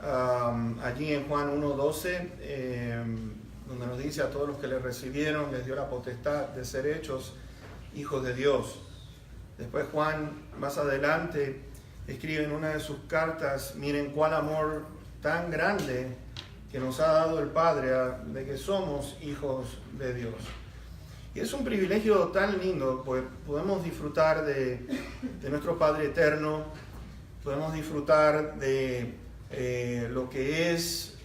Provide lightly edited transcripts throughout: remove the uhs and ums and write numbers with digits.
allí en Juan 1:12, donde nos dice: a todos los que le recibieron les dio la potestad de ser hechos hijos de Dios. Después Juan, más adelante, escribe en una de sus cartas: miren cuál amor tan grande que nos ha dado el Padre, de que somos hijos de Dios. Y es un privilegio tan lindo, pues podemos disfrutar de nuestro Padre eterno, podemos disfrutar de lo que es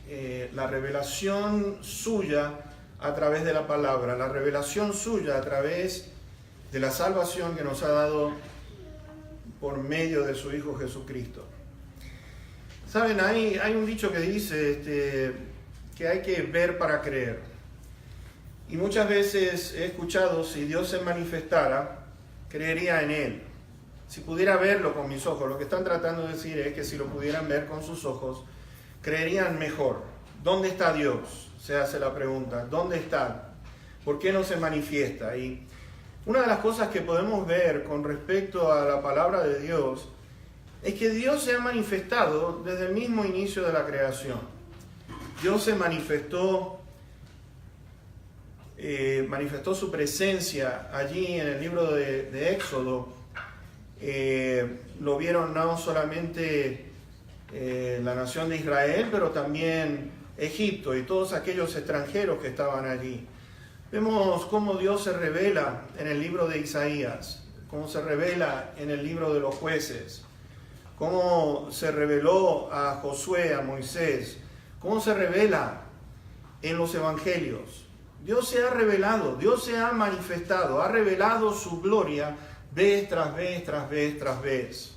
la revelación suya a través de la palabra, la revelación suya a través de la salvación que nos ha dado por medio de su Hijo Jesucristo. Saben, hay un dicho que dice que hay que ver para creer. Y muchas veces he escuchado: si Dios se manifestara, creería en Él. Si pudiera verlo con mis ojos. Lo que están tratando de decir es que si lo pudieran ver con sus ojos, creerían mejor. ¿Dónde está Dios? Se hace la pregunta. ¿Dónde está? ¿Por qué no se manifiesta? Y una de las cosas que podemos ver con respecto a la palabra de Dios es que Dios se ha manifestado desde el mismo inicio de la creación. Dios se manifestó su presencia allí en el libro de Éxodo. Lo vieron no solamente la nación de Israel, pero también Egipto y todos aquellos extranjeros que estaban allí. Vemos cómo Dios se revela en el libro de Isaías, cómo se revela en el libro de los jueces, cómo se reveló a Josué, a Moisés, cómo se revela en los evangelios. Dios se ha revelado, Dios se ha manifestado, ha revelado su gloria vez tras vez, tras vez, tras vez.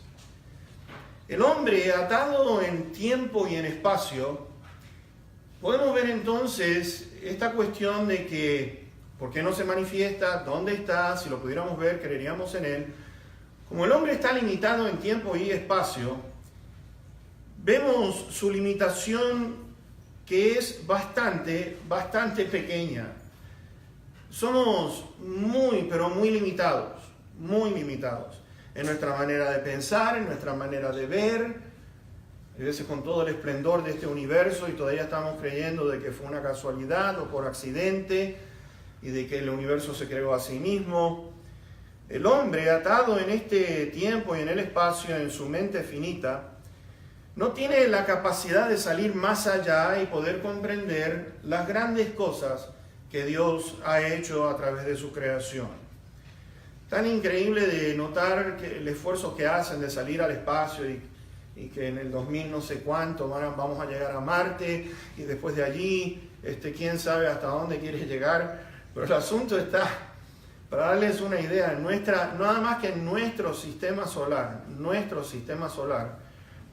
El hombre, atado en tiempo y en espacio, podemos ver entonces esta cuestión de que, ¿por qué no se manifiesta? ¿Dónde está? Si lo pudiéramos ver, creeríamos en él. Como el hombre está limitado en tiempo y espacio, vemos su limitación, que es bastante pequeña. Somos muy, pero muy limitados en nuestra manera de pensar, en nuestra manera de ver. A veces con todo el esplendor de este universo y todavía estamos creyendo de que fue una casualidad o por accidente y de que el universo se creó a sí mismo. El hombre, atado en este tiempo y en el espacio, en su mente finita, no tiene la capacidad de salir más allá y poder comprender las grandes cosas que Dios ha hecho a través de su creación. Tan increíble de notar que el esfuerzo que hacen de salir al espacio y que en el 2000 no sé cuánto vamos a llegar a Marte y después de allí, quién sabe hasta dónde quiere llegar. Pero el asunto está, para darles una idea, nada más que en nuestro sistema solar,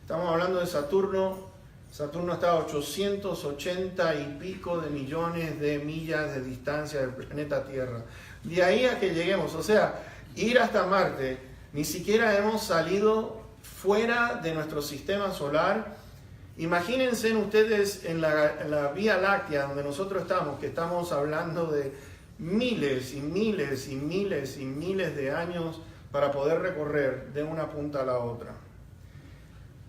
estamos hablando de Saturno. Saturno está a 880 y pico de millones de millas de distancia del planeta Tierra. De ahí a que lleguemos, o sea, ir hasta Marte, ni siquiera hemos salido fuera de nuestro sistema solar. Imagínense ustedes en la Vía Láctea, donde nosotros estamos, que estamos hablando de miles y miles y miles y miles de años para poder recorrer de una punta a la otra.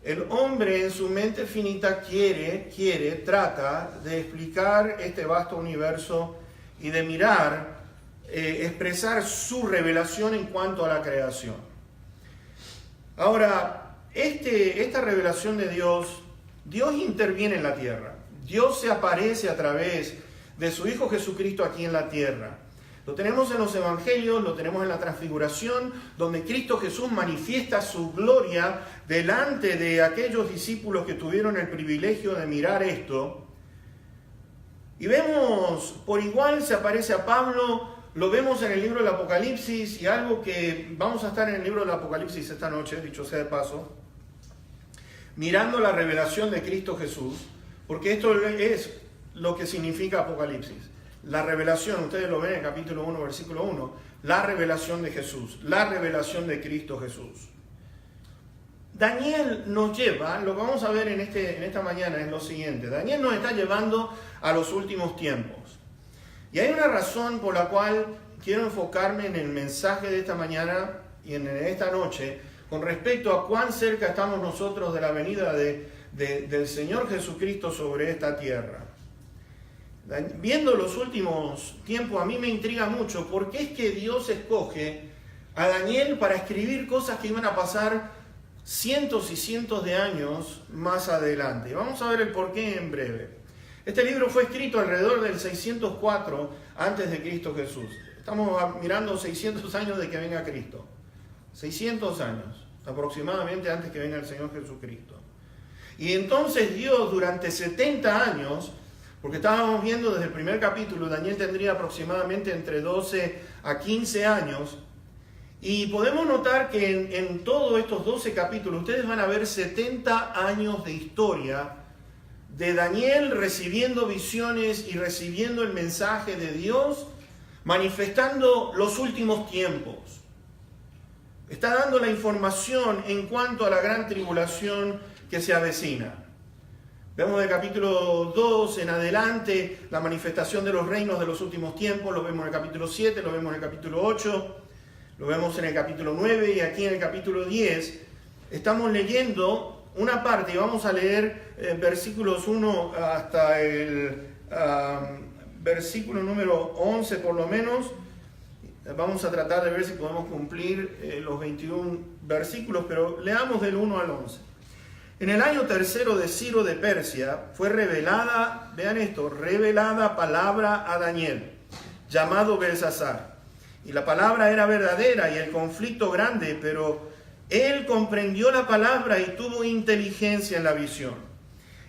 El hombre en su mente finita trata de explicar este vasto universo y de mirar, expresar su revelación en cuanto a la creación. Ahora, esta revelación de Dios interviene en la tierra. Dios se aparece a través de su Hijo Jesucristo aquí en la tierra. Lo tenemos en los evangelios, lo tenemos en la transfiguración, donde Cristo Jesús manifiesta su gloria delante de aquellos discípulos que tuvieron el privilegio de mirar esto. Y vemos, por igual se aparece a Pablo, lo vemos en el libro del Apocalipsis, y algo que vamos a estar en el libro del Apocalipsis esta noche, dicho sea de paso, mirando la revelación de Cristo Jesús, porque esto es lo que significa Apocalipsis. La revelación, ustedes lo ven en el capítulo 1, versículo 1, la revelación de Jesús, la revelación de Cristo Jesús. Daniel nos lleva, lo que vamos a ver en esta mañana es lo siguiente: Daniel nos está llevando a los últimos tiempos. Y hay una razón por la cual quiero enfocarme en el mensaje de esta mañana y en esta noche con respecto a cuán cerca estamos nosotros de la venida de del Señor Jesucristo sobre esta tierra. Viendo los últimos tiempos, a mí me intriga mucho por qué es que Dios escoge a Daniel para escribir cosas que iban a pasar cientos y cientos de años más adelante. Vamos a ver el porqué en breve. Este libro fue escrito alrededor del 604 antes de Cristo Jesús. Estamos mirando 600 años de que venga Cristo. 600 años aproximadamente antes que venga el Señor Jesucristo. Y entonces Dios durante 70 años, porque estábamos viendo desde el primer capítulo, Daniel tendría aproximadamente entre 12 a 15 años, y podemos notar que en todos estos 12 capítulos ustedes van a ver 70 años de historia de Daniel recibiendo visiones y recibiendo el mensaje de Dios, manifestando los últimos tiempos. Está dando la información en cuanto a la gran tribulación que se avecina. Vemos del capítulo 2 en adelante la manifestación de los reinos de los últimos tiempos, lo vemos en el capítulo 7, lo vemos en el capítulo 8, lo vemos en el capítulo 9 y aquí en el capítulo 10 estamos leyendo una parte y vamos a leer versículos 1 hasta el versículo número 11 por lo menos. Vamos a tratar de ver si podemos cumplir los 21 versículos, pero leamos del 1 al 11. En el año tercero de Ciro de Persia fue revelada, vean esto, revelada palabra a Daniel, llamado Belsasar. Y la palabra era verdadera y el conflicto grande, pero él comprendió la palabra y tuvo inteligencia en la visión.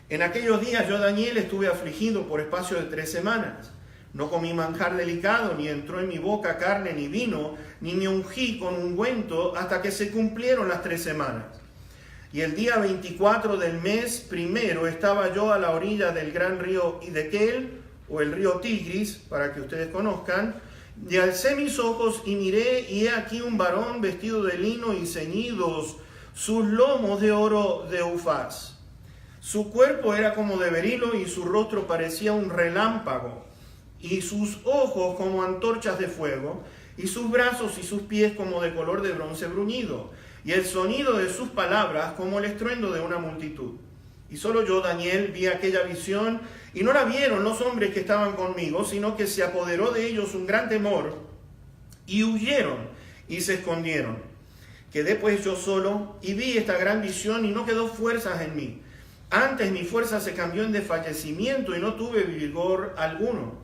En aquellos días yo, Daniel, estuve afligido por espacio de 3 semanas. No comí manjar delicado, ni entró en mi boca carne ni vino, ni me ungí con ungüento hasta que se cumplieron las 3 semanas. Y el día 24 del mes primero estaba yo a la orilla del gran río Hiddekel, o el río Tigris, para que ustedes conozcan, y alcé mis ojos y miré, y he aquí un varón vestido de lino y ceñidos sus lomos de oro de Ufaz. Su cuerpo era como de berilo y su rostro parecía un relámpago, y sus ojos como antorchas de fuego, y sus brazos y sus pies como de color de bronce bruñido, y el sonido de sus palabras como el estruendo de una multitud. Y solo yo, Daniel, vi aquella visión, y no la vieron los hombres que estaban conmigo, sino que se apoderó de ellos un gran temor, y huyeron y se escondieron. Quedé pues yo solo, y vi esta gran visión, y no quedó fuerzas en mí. Antes mi fuerza se cambió en desfallecimiento, y no tuve vigor alguno.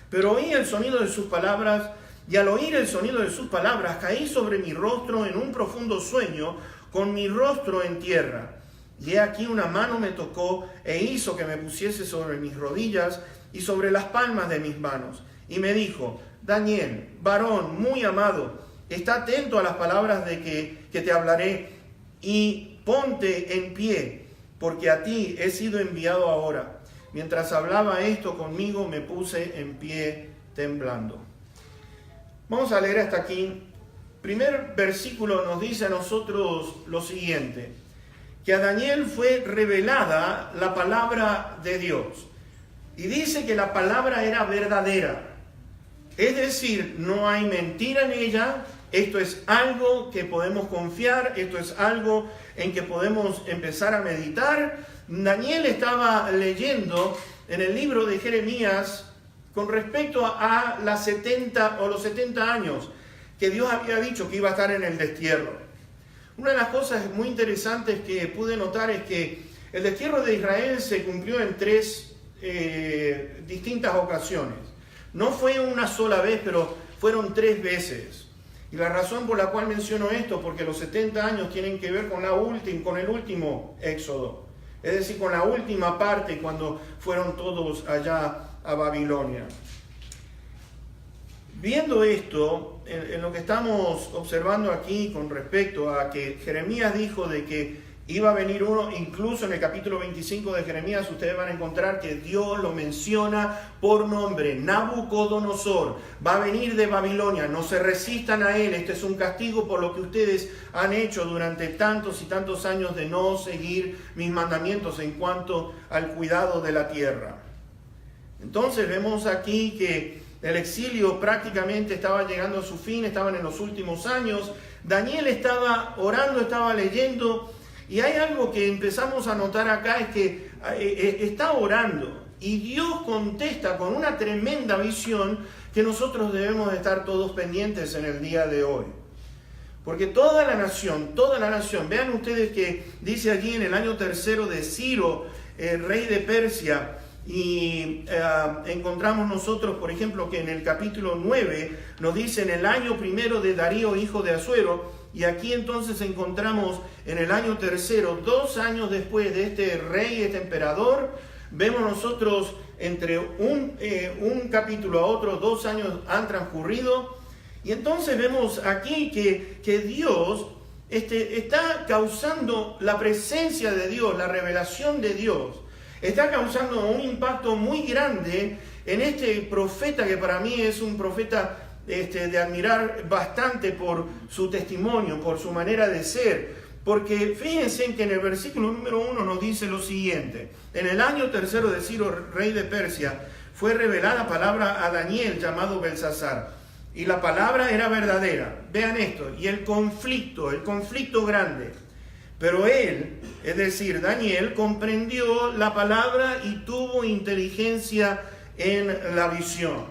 Pero oí el sonido de sus palabras, y al oír el sonido de sus palabras, caí sobre mi rostro en un profundo sueño, con mi rostro en tierra. Y he aquí una mano me tocó e hizo que me pusiese sobre mis rodillas y sobre las palmas de mis manos. Y me dijo: Daniel, varón muy amado, está atento a las palabras de que te hablaré y ponte en pie, porque a ti he sido enviado ahora. Mientras hablaba esto conmigo, me puse en pie temblando. Vamos a leer hasta aquí. Primer versículo nos dice a nosotros lo siguiente: que a Daniel fue revelada la palabra de Dios. Y dice que la palabra era verdadera. Es decir, no hay mentira en ella. Esto es algo que podemos confiar. Esto es algo en que podemos empezar a meditar. Daniel estaba leyendo en el libro de Jeremías con respecto a las 70 o los 70 años que Dios había dicho que iba a estar en el destierro. Una de las cosas muy interesantes que pude notar es que el destierro de Israel se cumplió en 3 distintas ocasiones. No fue una sola vez, pero fueron 3 veces. Y la razón por la cual menciono esto, porque los 70 años tienen que ver con el último éxodo. Es decir, con la última parte, cuando fueron todos allá a Babilonia. Viendo esto, en lo que estamos observando aquí con respecto a que Jeremías dijo de que iba a venir uno, incluso en el capítulo 25 de Jeremías ustedes van a encontrar que Dios lo menciona por nombre: Nabucodonosor va a venir de Babilonia, no se resistan a él, este es un castigo por lo que ustedes han hecho durante tantos y tantos años de no seguir mis mandamientos en cuanto al cuidado de la tierra. Entonces vemos aquí que el exilio prácticamente estaba llegando a su fin, estaban en los últimos años. Daniel estaba orando, estaba leyendo, Y hay algo que empezamos a notar acá, es que está orando y Dios contesta con una tremenda visión que nosotros debemos de estar todos pendientes en el día de hoy. Porque toda la nación, vean ustedes que dice allí en el año 3 de Ciro, rey de Persia, y encontramos nosotros, por ejemplo, que en el capítulo 9 nos dice en el año 1 de Darío, hijo de Asuero, y aquí entonces encontramos en el año 3, 2 años después de este rey, este emperador, vemos nosotros entre un capítulo a otro, 2 años han transcurrido, y entonces vemos aquí que Dios está causando la presencia de Dios, la revelación de Dios, está causando un impacto muy grande en este profeta, que para mí es un profeta de admirar bastante por su testimonio, por su manera de ser. Porque fíjense que en el versículo número 1 nos dice lo siguiente: en el año 3 de Ciro, rey de Persia, fue revelada palabra a Daniel, llamado Belsasar, y la palabra era verdadera. Vean esto, y el conflicto grande. Pero él, es decir, Daniel, comprendió la palabra y tuvo inteligencia en la visión.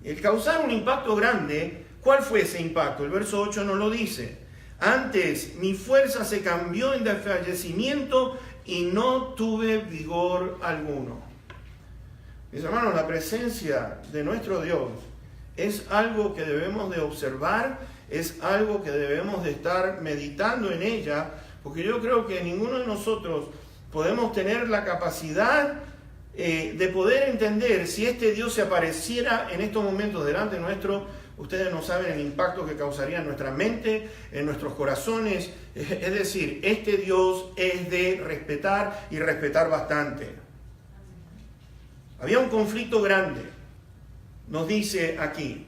El causar un impacto grande, ¿cuál fue ese impacto? El verso 8 nos lo dice. Antes mi fuerza se cambió en desfallecimiento y no tuve vigor alguno. Mis hermanos, la presencia de nuestro Dios es algo que debemos de observar, es algo que debemos de estar meditando en ella, porque yo creo que ninguno de nosotros podemos tener la capacidad de poder entender si este Dios se apareciera en estos momentos delante nuestro. Ustedes no saben el impacto que causaría en nuestra mente, en nuestros corazones. Es decir, este Dios es de respetar y respetar bastante. Había un conflicto grande, nos dice aquí.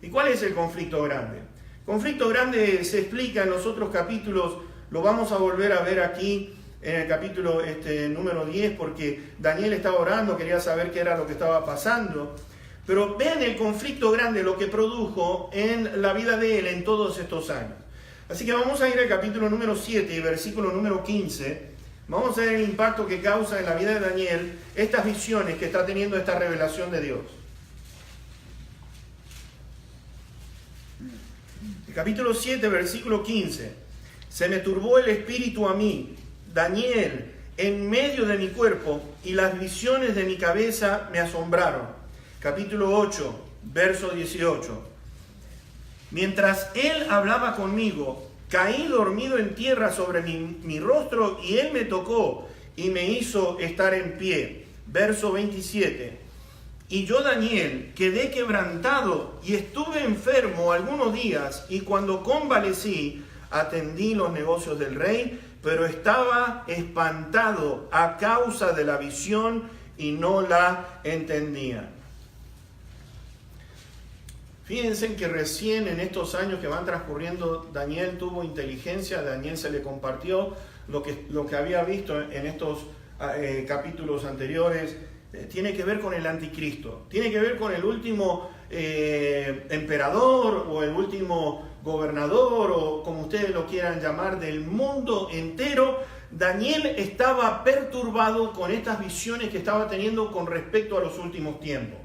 ¿Y cuál es el conflicto grande? El conflicto grande se explica en los otros capítulos, lo vamos a volver a ver aquí en el capítulo número 10, porque Daniel estaba orando, quería saber qué era lo que estaba pasando. Pero vean el conflicto grande, lo que produjo en la vida de él en todos estos años. Así que vamos a ir al capítulo número 7 y versículo número 15. Vamos a ver el impacto que causa en la vida de Daniel estas visiones que está teniendo esta revelación de Dios. El capítulo 7, versículo 15. Se me turbó el espíritu a mí, Daniel, en medio de mi cuerpo, y las visiones de mi cabeza me asombraron. Capítulo 8, verso 18. Mientras él hablaba conmigo, caí dormido en tierra sobre mi rostro, y él me tocó y me hizo estar en pie. Verso 27. Y yo, Daniel, quedé quebrantado y estuve enfermo algunos días, y cuando convalecí, atendí los negocios del rey, pero estaba espantado a causa de la visión y no la entendía. Fíjense que recién en estos años que van transcurriendo, Daniel tuvo inteligencia, a Daniel se le compartió lo que había visto en estos capítulos anteriores. Tiene que ver con el anticristo, tiene que ver con el último emperador o el último gobernador, o como ustedes lo quieran llamar, del mundo entero. Daniel estaba perturbado con estas visiones que estaba teniendo con respecto a los últimos tiempos.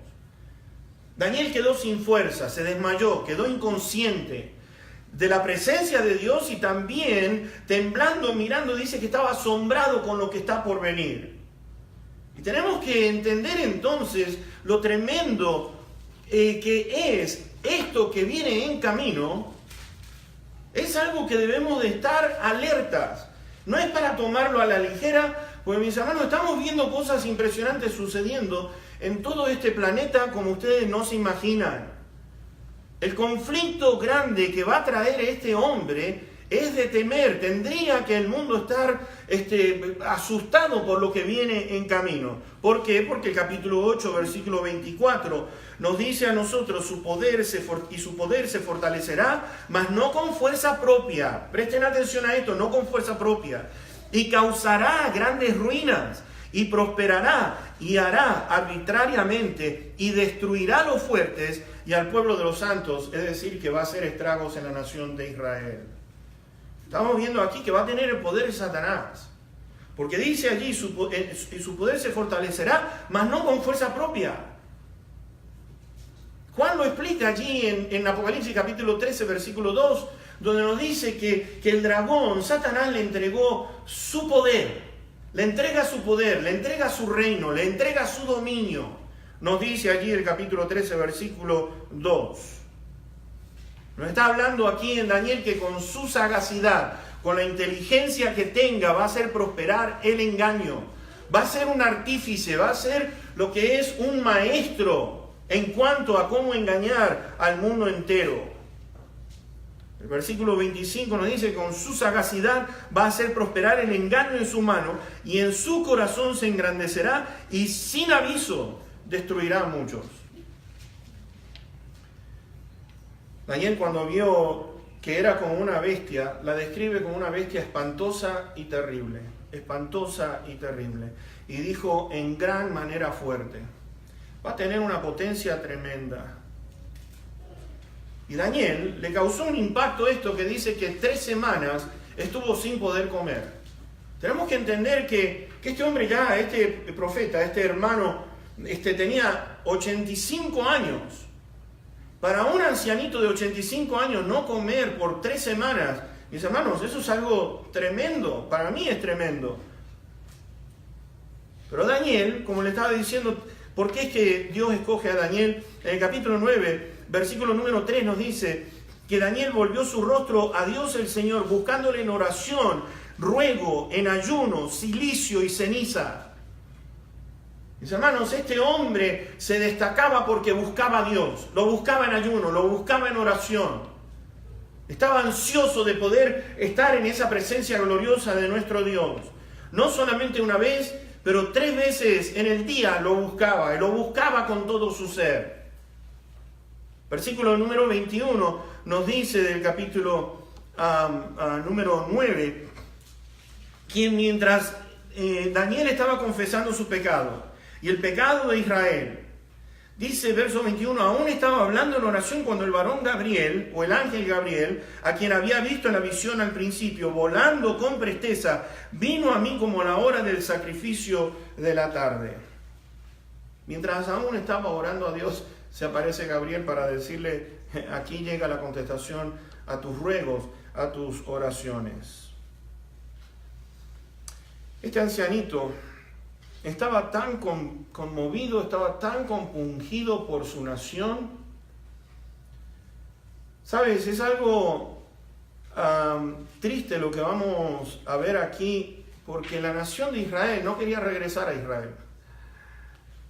Daniel quedó sin fuerza, se desmayó, quedó inconsciente de la presencia de Dios, y también temblando, mirando, dice que estaba asombrado con lo que está por venir. Y tenemos que entender entonces lo tremendo que es esto que viene en camino. Es algo que debemos de estar alertas. No es para tomarlo a la ligera, porque mis hermanos, estamos viendo cosas impresionantes sucediendo en todo este planeta como ustedes no se imaginan. El conflicto grande que va a traer este hombre es de temer. Tendría que el mundo estar asustado por lo que viene en camino. ¿Por qué? Porque el capítulo 8, versículo 24, nos dice a nosotros: su poder se fortalecerá, mas no con fuerza propia. Presten atención a esto, no con fuerza propia. Y causará grandes ruinas, y prosperará, y hará arbitrariamente, y destruirá a los fuertes y al pueblo de los santos, es decir, que va a hacer estragos en la nación de Israel. Estamos viendo aquí que va a tener el poder de Satanás. Porque dice allí, su poder se fortalecerá, mas no con fuerza propia. Juan lo explica allí en Apocalipsis capítulo 13, versículo 2, donde nos dice que el dragón, Satanás, le entregó su poder, le entrega su poder, le entrega su reino, le entrega su dominio. Nos dice allí el capítulo 13, versículo 2. Nos está hablando aquí en Daniel que con su sagacidad, con la inteligencia que tenga, va a hacer prosperar el engaño. Va a ser un artífice, va a ser lo que es un maestro en cuanto a cómo engañar al mundo entero. El versículo 25 nos dice que con su sagacidad va a hacer prosperar el engaño en su mano y en su corazón se engrandecerá y sin aviso destruirá a muchos. Daniel, cuando vio que era como una bestia, la describe como una bestia espantosa y terrible. Espantosa y terrible. Y dijo en gran manera fuerte. Va a tener una potencia tremenda. Y Daniel le causó un impacto esto que dice que 3 semanas estuvo sin poder comer. Tenemos que entender que este hombre ya, este profeta, este hermano, tenía 85 años. Para un ancianito de 85 años no comer por 3 semanas, mis hermanos, eso es algo tremendo. Para mí es tremendo. Pero Daniel, como le estaba diciendo, ¿por qué es que Dios escoge a Daniel? En el capítulo 9, versículo número 3 nos dice que Daniel volvió su rostro a Dios el Señor, buscándole en oración, ruego, en ayuno, cilicio y ceniza. Mis hermanos, este hombre se destacaba porque buscaba a Dios, lo buscaba en ayuno, lo buscaba en oración. Estaba ansioso de poder estar en esa presencia gloriosa de nuestro Dios. No solamente una vez, pero 3 veces en el día lo buscaba, y lo buscaba con todo su ser. Versículo número 21 nos dice del capítulo número 9, que mientras Daniel estaba confesando su pecado, y el pecado de Israel, dice verso 21, aún estaba hablando en oración cuando el varón Gabriel, o el ángel Gabriel, a quien había visto en la visión al principio, volando con presteza, vino a mí como a la hora del sacrificio de la tarde. Mientras aún estaba orando a Dios, se aparece Gabriel para decirle, aquí llega la contestación a tus ruegos, a tus oraciones. Este ancianito estaba tan conmovido, estaba tan compungido por su nación. ¿Sabes? Es algo triste lo que vamos a ver aquí, porque la nación de Israel no quería regresar a Israel.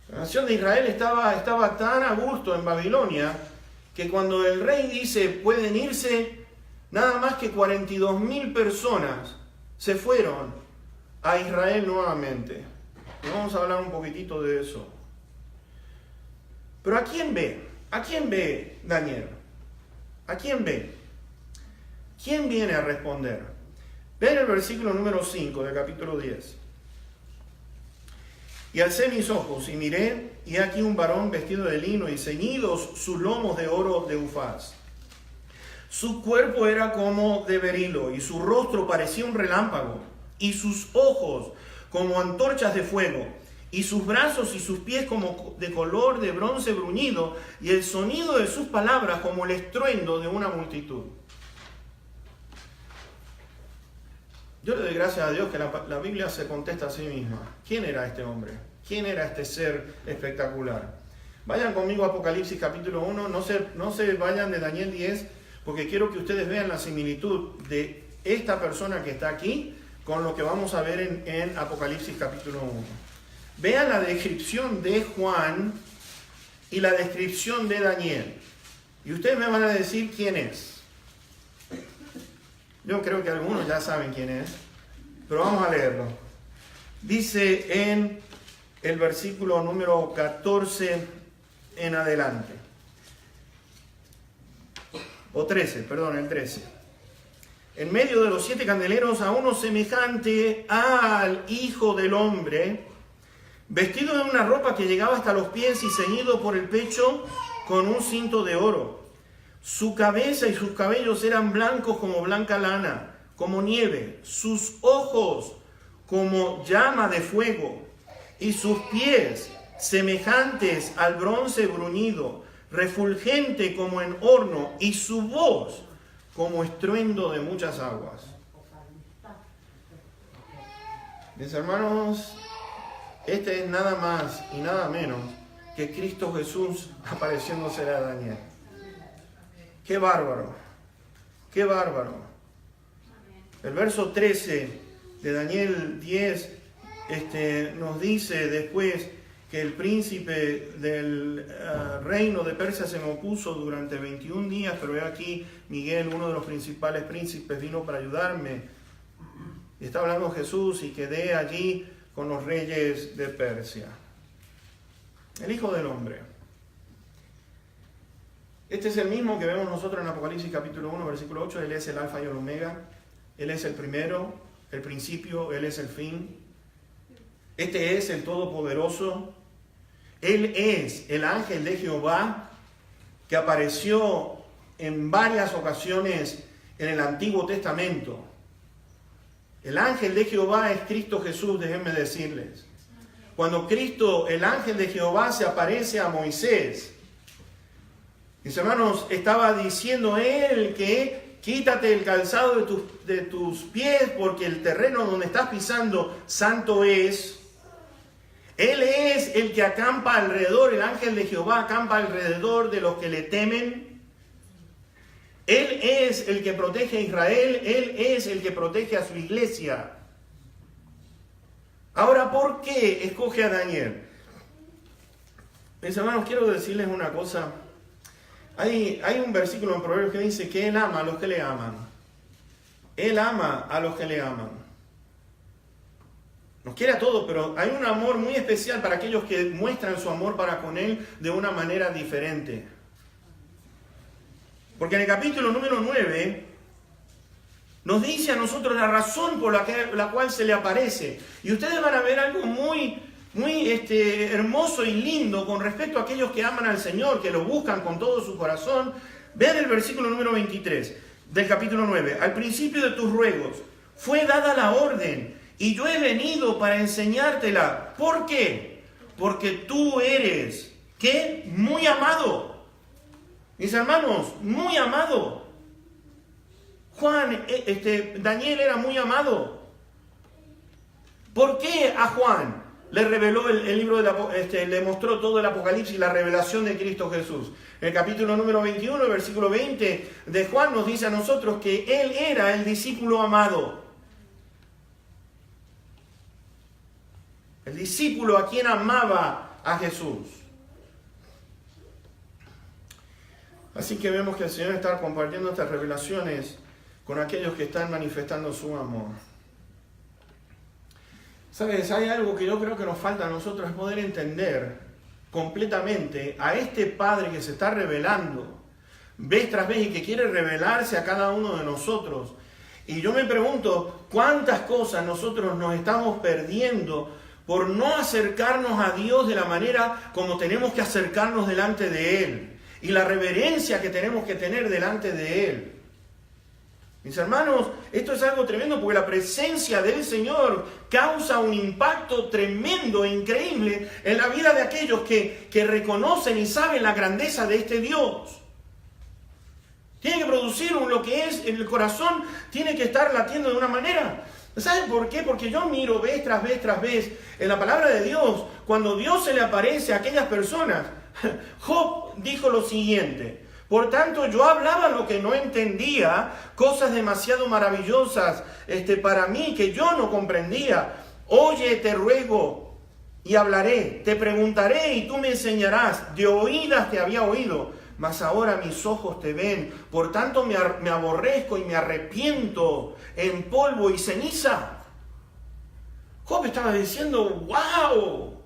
La nación de Israel estaba tan a gusto en Babilonia que cuando el rey dice pueden irse, nada más que 42,000 personas se fueron a Israel nuevamente. Y vamos a hablar un poquitito de eso. Pero ¿a quién ve? ¿A quién ve Daniel? ¿A quién ve? ¿Quién viene a responder? Ven el versículo número 5 del capítulo 10. Y alcé mis ojos y miré, y aquí un varón vestido de lino y ceñidos sus lomos de oro de Ufaz. Su cuerpo era como de berilo, y su rostro parecía un relámpago, y sus ojos como antorchas de fuego, y sus brazos y sus pies como de color de bronce bruñido, y el sonido de sus palabras como el estruendo de una multitud. Yo le doy gracias a Dios que la Biblia se contesta a sí misma. ¿Quién era este hombre? ¿Quién era este ser espectacular? Vayan conmigo a Apocalipsis capítulo 1, no se vayan de Daniel 10, porque quiero que ustedes vean la similitud de esta persona que está aquí con lo que vamos a ver en Apocalipsis capítulo 1. Vean la descripción de Juan y la descripción de Daniel. Y ustedes me van a decir quién es. Yo creo que algunos ya saben quién es, pero vamos a leerlo. Dice en el versículo número 14 en adelante. O 13, perdón, el 13. En medio de los 7 candeleros a uno semejante al Hijo del Hombre, vestido de una ropa que llegaba hasta los pies y ceñido por el pecho con un cinto de oro. Su cabeza y sus cabellos eran blancos como blanca lana, como nieve, sus ojos como llama de fuego, y sus pies semejantes al bronce bruñido, refulgente como en horno, y su voz como estruendo de muchas aguas. Mis hermanos, este es nada más y nada menos que Cristo Jesús apareciéndose a Daniel. ¡Qué bárbaro! ¡Qué bárbaro! El verso 13 de Daniel 10 nos dice después que el príncipe del reino de Persia se me opuso durante 21 días, pero he aquí Miguel, uno de los principales príncipes, vino para ayudarme. Y está hablando Jesús y quedé allí con los reyes de Persia. El Hijo del Hombre. Este es el mismo que vemos nosotros en Apocalipsis capítulo 1, versículo 8. Él es el alfa y el omega. Él es el primero, el principio, Él es el fin. Este es el Todopoderoso. Él es el ángel de Jehová que apareció en varias ocasiones en el Antiguo Testamento. El ángel de Jehová es Cristo Jesús, déjenme decirles. Cuando Cristo, el ángel de Jehová, se aparece a Moisés, mis hermanos, estaba diciendo él que quítate el calzado de tus pies porque el terreno donde estás pisando santo es. Él es el que acampa alrededor, el ángel de Jehová acampa alrededor de los que le temen. Él es el que protege a Israel, Él es el que protege a su iglesia. Ahora, ¿por qué escoge a Daniel? Mis hermanos, quiero decirles una cosa. Hay un versículo en Proverbios que dice que Él ama a los que le aman. Él ama a los que le aman. Nos quiere a todos, pero hay un amor muy especial para aquellos que muestran su amor para con Él de una manera diferente. Porque en el capítulo número 9 nos dice a nosotros la razón por la cual se le aparece. Y ustedes van a ver algo muy hermoso y lindo con respecto a aquellos que aman al Señor, que lo buscan con todo su corazón. Vean el versículo número 23 del capítulo 9. Al principio de tus ruegos fue dada la orden, y yo he venido para enseñártela. ¿Por qué? Porque tú eres, ¿qué? Muy amado. Mis hermanos, muy amado. Daniel era muy amado. ¿Por qué a Juan le reveló el libro le mostró todo el Apocalipsis, la revelación de Cristo Jesús? En el capítulo número 21, el versículo 20 de Juan nos dice a nosotros que él era el discípulo amado. El discípulo a quien amaba a Jesús. Así que vemos que el Señor está compartiendo estas revelaciones con aquellos que están manifestando su amor. ¿Sabes? Hay algo que yo creo que nos falta a nosotros, es poder entender completamente a este Padre que se está revelando vez tras vez y que quiere revelarse a cada uno de nosotros. Y yo me pregunto, ¿cuántas cosas nosotros nos estamos perdiendo por no acercarnos a Dios de la manera como tenemos que acercarnos delante de Él? Y la reverencia que tenemos que tener delante de Él. Mis hermanos, esto es algo tremendo porque la presencia del Señor causa un impacto tremendo e increíble en la vida de aquellos que reconocen y saben la grandeza de este Dios. Tiene que producir lo que es en el corazón, tiene que estar latiendo de una manera. ¿Saben por qué? Porque yo miro vez tras vez en la palabra de Dios, cuando Dios se le aparece a aquellas personas. Job dijo lo siguiente: por tanto yo hablaba lo que no entendía, cosas demasiado maravillosas para mí que yo no comprendía. Oye, te ruego y hablaré, te preguntaré y tú me enseñarás. De oídas te había oído, mas ahora mis ojos te ven. Por tanto me aborrezco y me arrepiento en polvo y ceniza. Job estaba diciendo, ¡wow!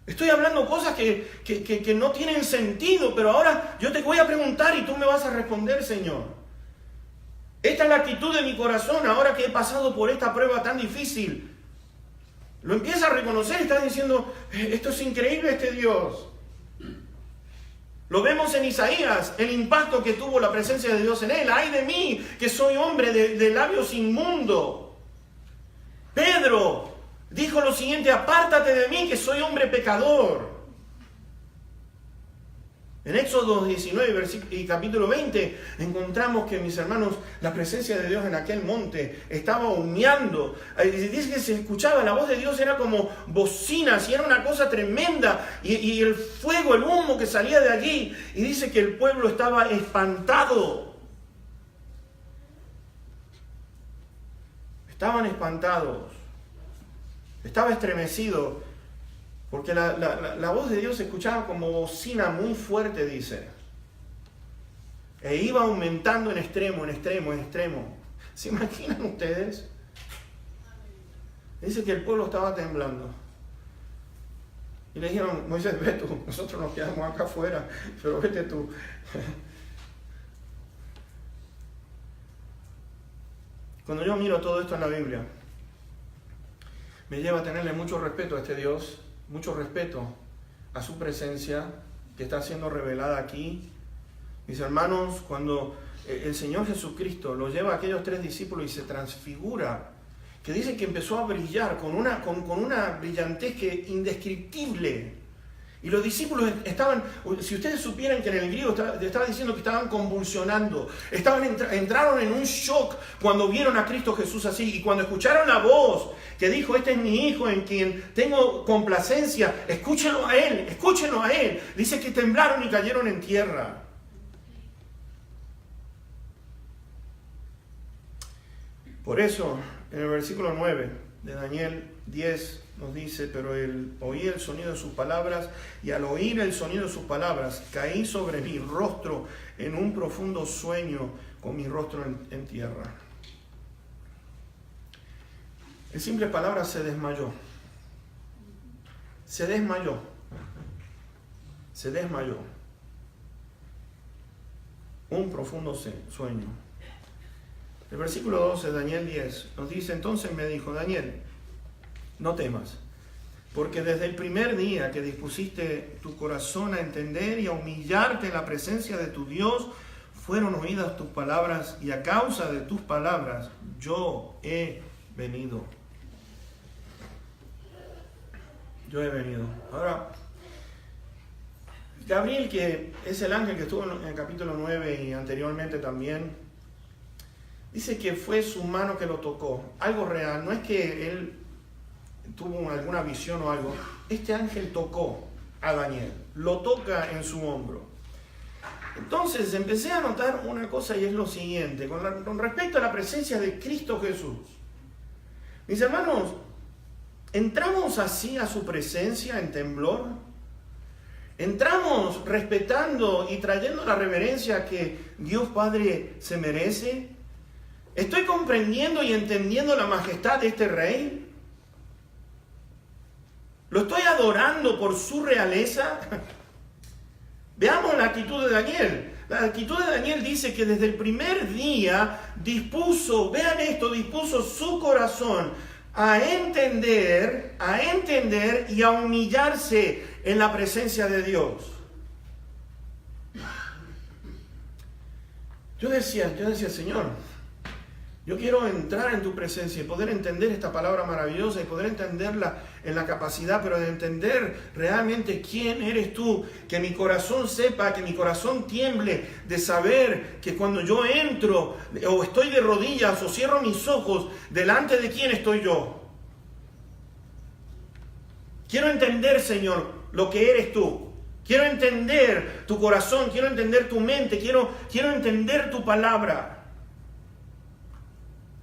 Estoy hablando cosas que no tienen sentido, pero ahora yo te voy a preguntar y tú me vas a responder, Señor. Esta es la actitud de mi corazón ahora que he pasado por esta prueba tan difícil. Lo empieza a reconocer y está diciendo, esto es increíble, este Dios. Lo vemos en Isaías, el impacto que tuvo la presencia de Dios en él. ¡Ay de mí, que soy hombre de labios inmundos! Pedro dijo lo siguiente: apártate de mí, que soy hombre pecador. En Éxodo 19 y capítulo 20 encontramos que, mis hermanos, la presencia de Dios en aquel monte estaba humeando. Dice que se escuchaba la voz de Dios, era como bocinas y era una cosa tremenda. Y el fuego, el humo que salía de allí. Y dice que el pueblo estaba espantado. Estaban espantados. Estaba estremecido. Porque la voz de Dios se escuchaba como bocina muy fuerte, dice. E iba aumentando en extremo, en extremo, en extremo. ¿Se imaginan ustedes? Dice que el pueblo estaba temblando. Y le dijeron: Moisés, ve tú, nosotros nos quedamos acá afuera, pero vete tú. Cuando yo miro todo esto en la Biblia, me lleva a tenerle mucho respeto a este Dios, mucho respeto a su presencia que está siendo revelada aquí. Mis hermanos, cuando el Señor Jesucristo lo lleva a aquellos 3 discípulos y se transfigura, que dice que empezó a brillar con una brillantez que indescriptible. Y los discípulos estaban, si ustedes supieran que en el griego estaba diciendo que estaban convulsionando, entraron en un shock cuando vieron a Cristo Jesús así, y cuando escucharon la voz que dijo: este es mi Hijo en quien tengo complacencia, escúchenlo a Él, escúchenlo a Él. Dice que temblaron y cayeron en tierra. Por eso, en el versículo 9 de Daniel 10 nos dice: pero oí el sonido de sus palabras, y al oír el sonido de sus palabras caí sobre mi rostro en un profundo sueño, con mi rostro en tierra. En simples palabras, se desmayó. Se desmayó. Se desmayó. Un profundo sueño. El versículo 12 de Daniel 10 nos dice: entonces me dijo: Daniel, no temas, porque desde el primer día que dispusiste tu corazón a entender y a humillarte en la presencia de tu Dios, fueron oídas tus palabras, y a causa de tus palabras yo he venido. Yo he venido. Ahora, Gabriel, que es el ángel que estuvo en el capítulo 9 y anteriormente también, dice que fue su mano que lo tocó. Algo real, no es que él tuvo alguna visión o algo. Este ángel tocó a Daniel, lo toca en su hombro. Entonces empecé a notar una cosa, y es lo siguiente, con respecto a la presencia de Cristo Jesús. Mis hermanos, ¿entramos así a su presencia en temblor? ¿Entramos respetando y trayendo la reverencia que Dios Padre se merece? ¿Estoy comprendiendo y entendiendo la majestad de este Rey? ¿Lo estoy adorando por su realeza? Veamos la actitud de Daniel. La actitud de Daniel dice que desde el primer día dispuso su corazón a entender y a humillarse en la presencia de Dios. Yo decía, Señor, yo quiero entrar en tu presencia y poder entender esta palabra maravillosa y poder entenderla en la capacidad, pero de entender realmente quién eres tú, que mi corazón sepa, que mi corazón tiemble, de saber que cuando yo entro o estoy de rodillas o cierro mis ojos, delante de quién estoy yo. Quiero entender, Señor, lo que eres tú. Quiero entender tu corazón, quiero entender tu mente, quiero entender tu palabra.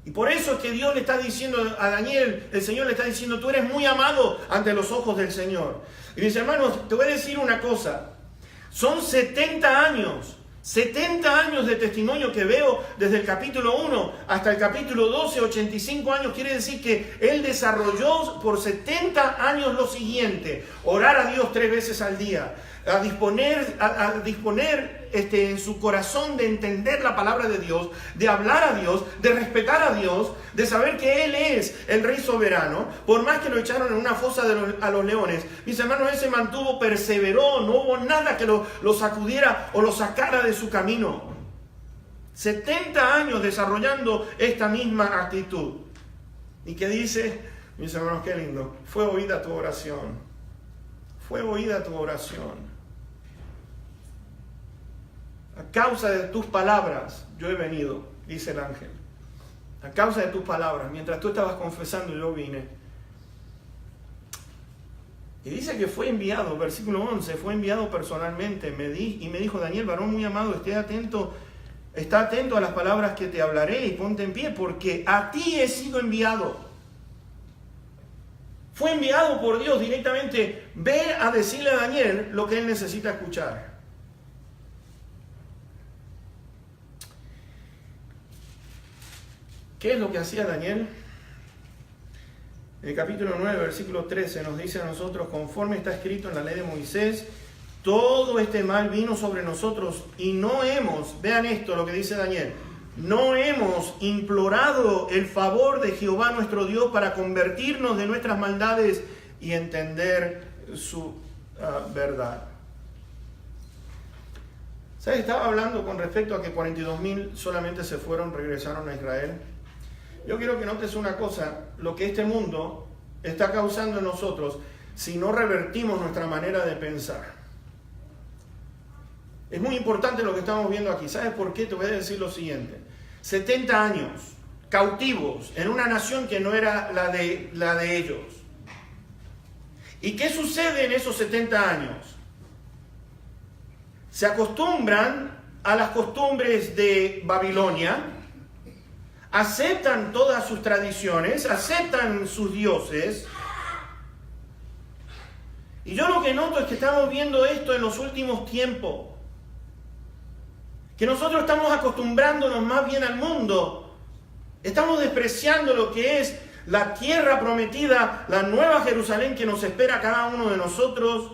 Y por eso es que Dios le está diciendo a Daniel, el Señor le está diciendo: tú eres muy amado ante los ojos del Señor. Y mis hermanos, te voy a decir una cosa. Son 70 años de testimonio que veo desde el capítulo 1 hasta el capítulo 12, 85 años. Quiere decir que Él desarrolló por 70 años lo siguiente: orar a Dios 3 veces al día, a disponer en su corazón de entender la palabra de Dios, de hablar a Dios, de respetar a Dios, de saber que Él es el Rey soberano. Por más que lo echaron en una fosa a los leones, mis hermanos, Él se mantuvo, perseveró, no hubo nada que lo sacudiera o lo sacara de su camino. 70 años desarrollando esta misma actitud. ¿Y qué dice? Mis hermanos, qué lindo. Fue oída tu oración. Fue oída tu oración. A causa de tus palabras yo he venido, dice el ángel. A causa de tus palabras, mientras tú estabas confesando, yo vine. Y dice que fue enviado, versículo 11, fue enviado personalmente. Y me dijo: Daniel, varón muy amado, está atento a las palabras que te hablaré y ponte en pie, porque a ti he sido enviado. Fue enviado por Dios directamente. Ve a decirle a Daniel lo que él necesita escuchar. ¿Qué es lo que hacía Daniel? En el capítulo 9, versículo 13 nos dice a nosotros: conforme está escrito en la ley de Moisés, todo este mal vino sobre nosotros y no hemos, vean esto lo que dice Daniel, no hemos implorado el favor de Jehová nuestro Dios para convertirnos de nuestras maldades y entender su verdad. ¿Sabes? Estaba hablando con respecto a que 42,000 solamente regresaron a Israel. Yo quiero que notes una cosa: lo que este mundo está causando en nosotros si no revertimos nuestra manera de pensar. Es muy importante lo que estamos viendo aquí. ¿Sabes por qué? Te voy a decir lo siguiente. 70 años cautivos en una nación que no era la de ellos. ¿Y qué sucede en esos 70 años? Se acostumbran a las costumbres de Babilonia, aceptan todas sus tradiciones, aceptan sus dioses. Y yo lo que noto es que estamos viendo esto en los últimos tiempos. Que nosotros estamos acostumbrándonos más bien al mundo. Estamos despreciando lo que es la tierra prometida, la nueva Jerusalén que nos espera a cada uno de nosotros.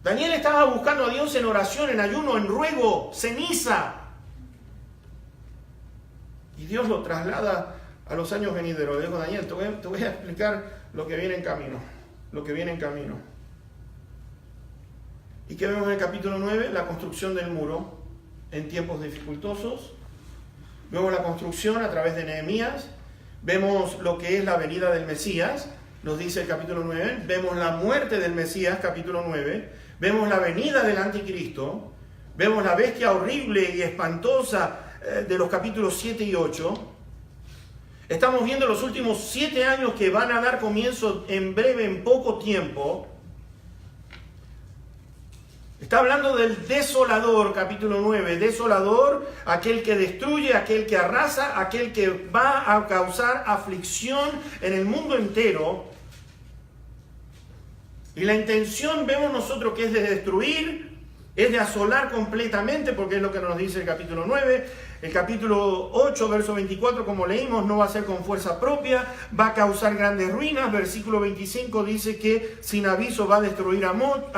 Daniel estaba buscando a Dios en oración, en ayuno, en ruego, ceniza. Y Dios lo traslada a los años venideros. Le dijo: Daniel, te voy a explicar lo que viene en camino. Lo que viene en camino. ¿Y qué vemos en el capítulo 9? La construcción del muro en tiempos dificultosos. Vemos la construcción a través de Nehemías. Vemos lo que es la venida del Mesías, nos dice el capítulo 9. Vemos la muerte del Mesías, capítulo 9. Vemos la venida del anticristo. Vemos la bestia horrible y espantosa de los capítulos 7 y 8. Estamos viendo los últimos 7 años que van a dar comienzo en breve, en poco tiempo. Está hablando del desolador, capítulo 9. Desolador, aquel que destruye, aquel que arrasa, aquel que va a causar aflicción en el mundo entero. Y la intención, vemos nosotros, que es de destruir, es de asolar completamente, porque es lo que nos dice el capítulo 9. El capítulo 8, verso 24, como leímos, no va a ser con fuerza propia, va a causar grandes ruinas. Versículo 25 dice que sin aviso va a destruir a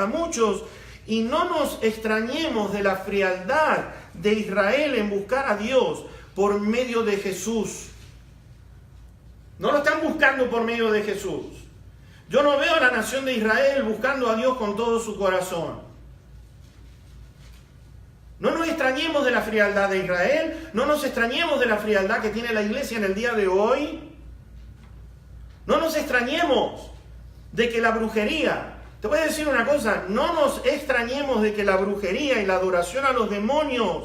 muchos. Y no nos extrañemos de la frialdad de Israel en buscar a Dios por medio de Jesús. No lo están buscando por medio de Jesús. Yo no veo a la nación de Israel buscando a Dios con todo su corazón. No nos extrañemos de la frialdad de Israel. No nos extrañemos de la frialdad que tiene la iglesia en el día de hoy. No nos extrañemos de que la brujería... Te voy a decir una cosa, no nos extrañemos de que la brujería y la adoración a los demonios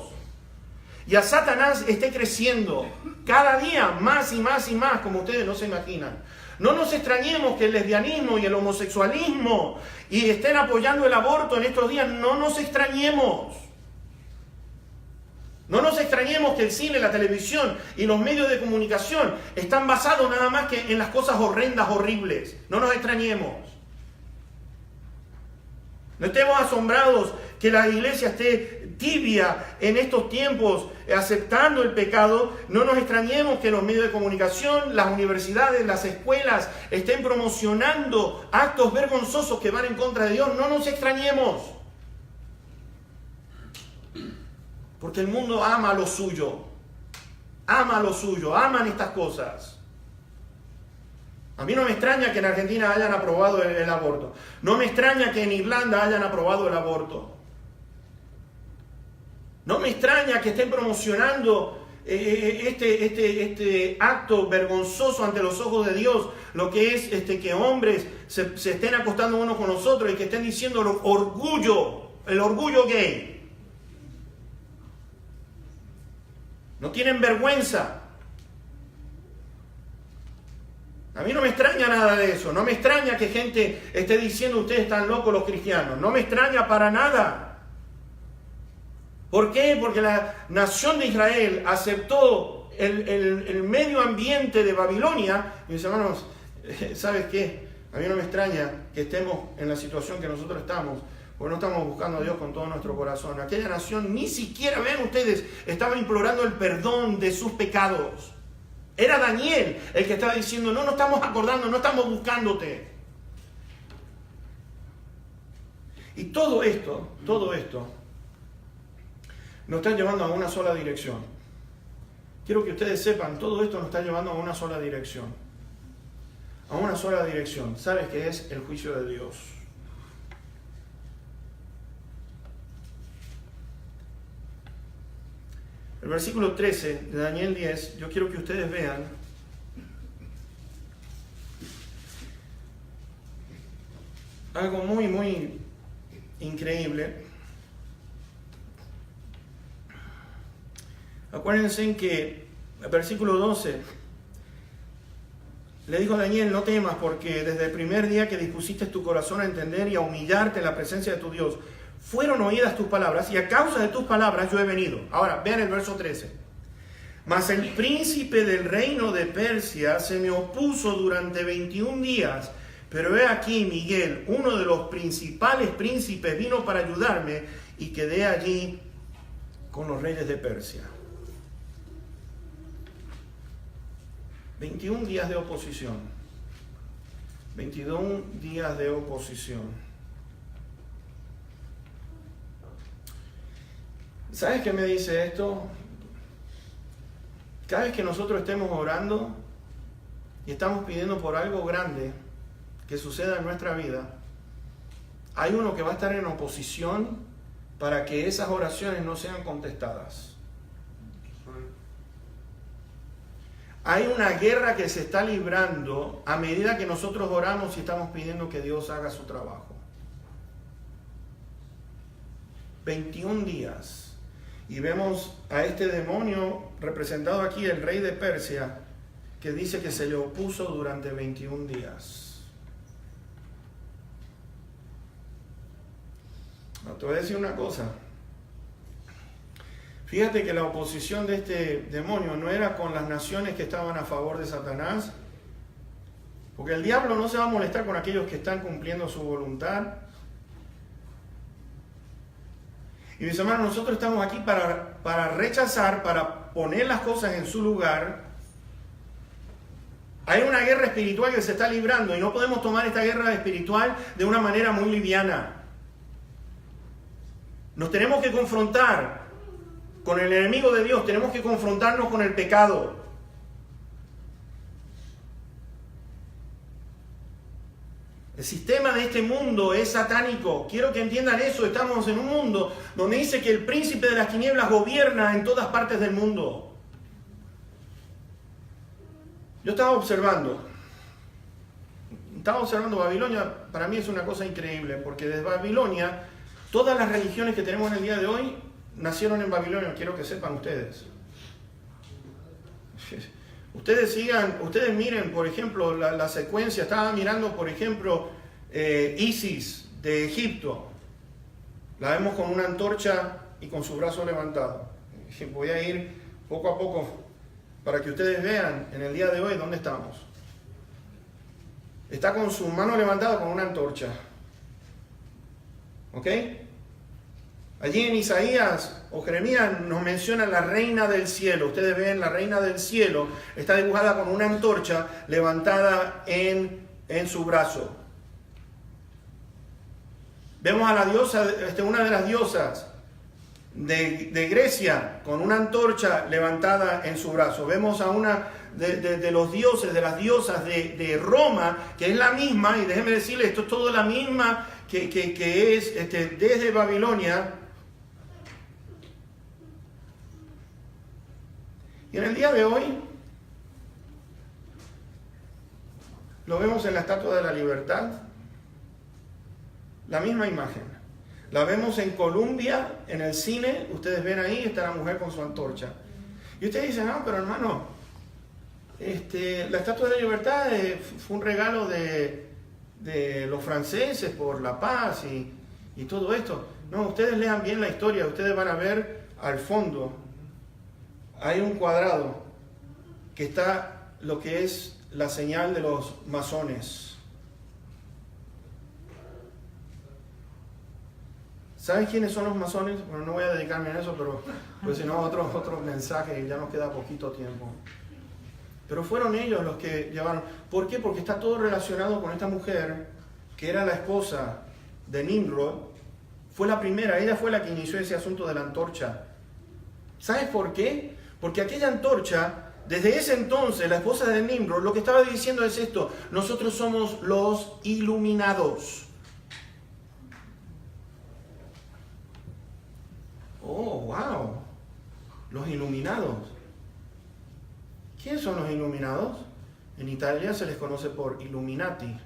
y a Satanás esté creciendo cada día más y más y más, como ustedes no se imaginan. No nos extrañemos que el lesbianismo y el homosexualismo y estén apoyando el aborto en estos días. No nos extrañemos. No nos extrañemos que el cine, la televisión y los medios de comunicación están basados nada más que en las cosas horrendas, horribles. No nos extrañemos. No estemos asombrados que la iglesia esté tibia en estos tiempos, aceptando el pecado. No nos extrañemos que los medios de comunicación, las universidades, las escuelas estén promocionando actos vergonzosos que van en contra de Dios. No nos extrañemos. Porque el mundo ama lo suyo. Ama lo suyo, aman estas cosas. A mí no me extraña que en Argentina hayan aprobado el aborto. No me extraña que en Irlanda hayan aprobado el aborto. No me extraña que estén promocionando este acto vergonzoso ante los ojos de Dios, lo que es que hombres se estén acostando unos con los otros y que estén diciendo el orgullo gay. No tienen vergüenza. A mí no me extraña nada de eso. No me extraña que gente esté diciendo ustedes están locos los cristianos. No me extraña para nada. ¿Por qué? Porque la nación de Israel aceptó el medio ambiente de Babilonia. Y mis hermanos, ¿sabes qué? A mí no me extraña que estemos en la situación que nosotros estamos, porque no estamos buscando a Dios con todo nuestro corazón. Aquella nación ni siquiera, vean ustedes, estaba implorando el perdón de sus pecados. Era Daniel el que estaba diciendo, no estamos acordando, no estamos buscándote. Y todo esto nos está llevando a una sola dirección. Quiero que ustedes sepan, todo esto nos está llevando a una sola dirección. A una sola dirección. ¿Sabes qué es? El juicio de Dios. El versículo 13 de Daniel 10, yo quiero que ustedes vean algo muy, muy increíble. Acuérdense en que el versículo 12 le dijo a Daniel, no temas, porque desde el primer día que dispusiste tu corazón a entender y a humillarte en la presencia de tu Dios, fueron oídas tus palabras, y a causa de tus palabras yo he venido. Ahora, vean el verso 13. Mas el príncipe del reino de Persia se me opuso durante 21 días, pero he aquí Miguel, uno de los principales príncipes, vino para ayudarme, y quedé allí con los reyes de Persia. 21 días de oposición. 21 días de oposición. ¿Sabes qué me dice esto? Cada vez que nosotros estemos orando y estamos pidiendo por algo grande que suceda en nuestra vida, hay uno que va a estar en oposición para que esas oraciones no sean contestadas. Hay una guerra que se está librando a medida que nosotros oramos y estamos pidiendo que Dios haga su trabajo. 21 días. Y vemos a este demonio representado aquí, el rey de Persia, que dice que se le opuso durante 21 días. Te voy a decir una cosa. Fíjate que la oposición de este demonio no era con las naciones que estaban a favor de Satanás, porque el diablo no se va a molestar con aquellos que están cumpliendo su voluntad. Y mis hermanos, nosotros estamos aquí para rechazar, para poner las cosas en su lugar. Hay una guerra espiritual que se está librando y no podemos tomar esta guerra espiritual de una manera muy liviana. Nos tenemos que confrontar con el enemigo de Dios, tenemos que confrontarnos con el pecado. El sistema de este mundo es satánico. Quiero que entiendan eso. Estamos en un mundo donde dice que el príncipe de las tinieblas gobierna en todas partes del mundo. Yo estaba observando Babilonia. Para mí es una cosa increíble, porque desde Babilonia, todas las religiones que tenemos en el día de hoy nacieron en Babilonia. Quiero que sepan ustedes. Ustedes miren, por ejemplo, la secuencia. Estaba mirando, por ejemplo, Isis de Egipto. La vemos con una antorcha y con su brazo levantado. Voy a ir poco a poco para que ustedes vean en el día de hoy dónde estamos. Está con su mano levantada con una antorcha. ¿Ok? Allí en Isaías o Jeremías nos menciona la reina del cielo. Ustedes ven, la reina del cielo está dibujada con una antorcha levantada en su brazo. Vemos a la diosa, una de las diosas de Grecia con una antorcha levantada en su brazo. Vemos a una de los dioses, de las diosas de Roma, que es la misma, y déjenme decirles, esto es todo la misma que es desde Babilonia. Y en el día de hoy lo vemos en la Estatua de la Libertad, la misma imagen. La vemos en Colombia, en el cine, ustedes ven ahí, está la mujer con su antorcha. Y ustedes dicen, no, pero hermano, la Estatua de la Libertad fue un regalo de los franceses por la paz y todo esto. No, ustedes lean bien la historia, ustedes van a ver al fondo, hay un cuadrado que está lo que es la señal de los masones. ¿Saben quiénes son los masones? Bueno, no voy a dedicarme a eso, pero pues si no, otro mensaje y ya nos queda poquito tiempo. Pero fueron ellos los que llevaron. ¿Por qué? Porque está todo relacionado con esta mujer, que era la esposa de Nimrod. Fue la primera, ella fue la que inició ese asunto de la antorcha. ¿Sabes por qué? Porque aquella antorcha, desde ese entonces, la esposa de Nimrod, lo que estaba diciendo es esto: nosotros somos los iluminados. Oh, wow, los iluminados. ¿Quiénes son los iluminados? En Italia se les conoce por Illuminati.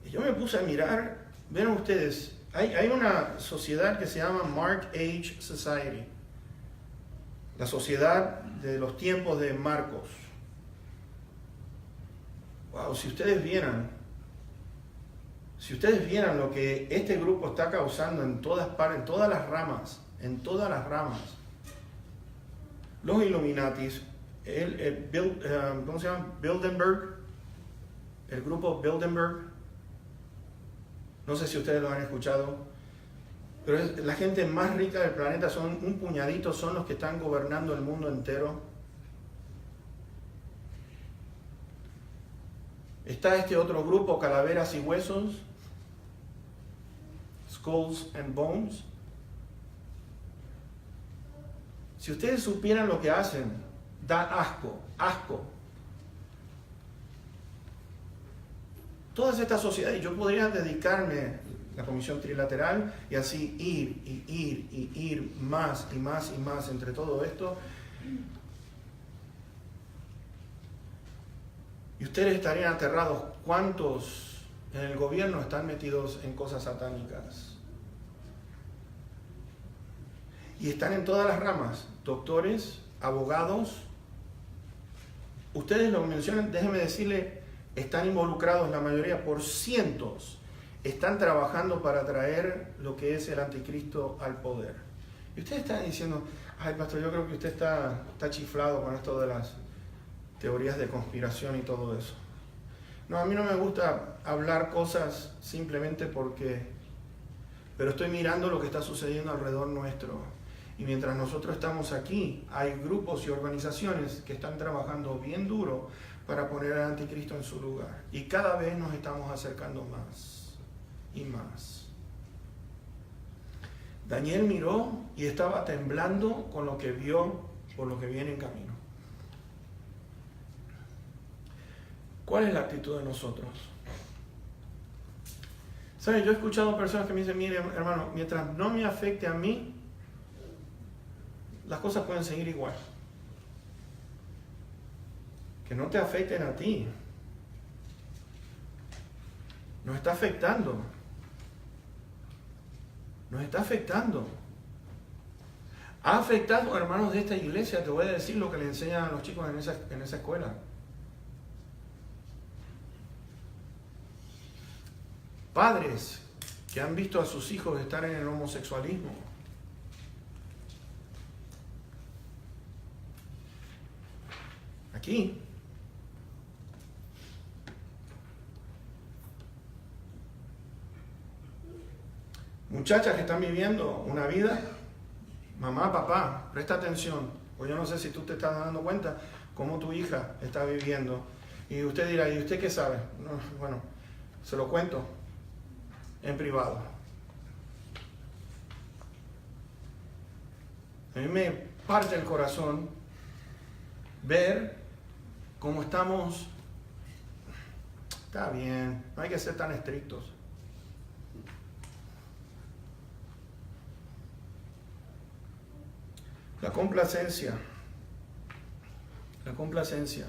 Y yo me puse a mirar, ven ustedes, hay una sociedad que se llama Mark Age Society, la sociedad de los tiempos de Marcos. Wow, si ustedes vieran lo que este grupo está causando en todas partes, en todas las ramas, los Illuminatis, ¿cómo se llama? Bilderberg, el grupo Bilderberg, no sé si ustedes lo han escuchado, pero es la gente más rica del planeta, son un puñadito, son los que están gobernando el mundo entero. Está este otro grupo, Calaveras y Huesos, Skulls and Bones. Si ustedes supieran lo que hacen, da asco. Todas estas sociedades, yo podría dedicarme a la Comisión Trilateral y así ir más y más y más entre todo esto. Y ustedes estarían aterrados. ¿Cuántos en el gobierno están metidos en cosas satánicas? Y están en todas las ramas, doctores, abogados. Ustedes lo mencionan, déjenme decirle, están involucrados la mayoría por cientos. Están trabajando para traer lo que es el anticristo al poder. Y ustedes están diciendo, ay pastor, yo creo que usted está chiflado con esto de las teorías de conspiración y todo eso. No, a mí no me gusta hablar cosas simplemente pero estoy mirando lo que está sucediendo alrededor nuestro. Y mientras nosotros estamos aquí, hay grupos y organizaciones que están trabajando bien duro para poner al anticristo en su lugar. Y cada vez nos estamos acercando más y más. Daniel miró y estaba temblando con lo que vio por lo que viene en camino. ¿Cuál es la actitud de nosotros? ¿Saben? Yo he escuchado personas que me dicen, mire hermano, mientras no me afecte a mí, las cosas pueden seguir igual. Que no te afecten a ti. Nos está afectando. Nos está afectando. Ha afectado, hermanos de esta iglesia, te voy a decir lo que le enseñan a los chicos en esa escuela. Padres que han visto a sus hijos estar en el homosexualismo. Aquí. Muchachas que están viviendo una vida, mamá, papá, presta atención, pues yo no sé si tú te estás dando cuenta cómo tu hija está viviendo. Y usted dirá, ¿y usted qué sabe? No, bueno, se lo cuento en privado. A mí me parte el corazón ver cómo estamos. Está bien, no hay que ser tan estrictos. La complacencia. La complacencia.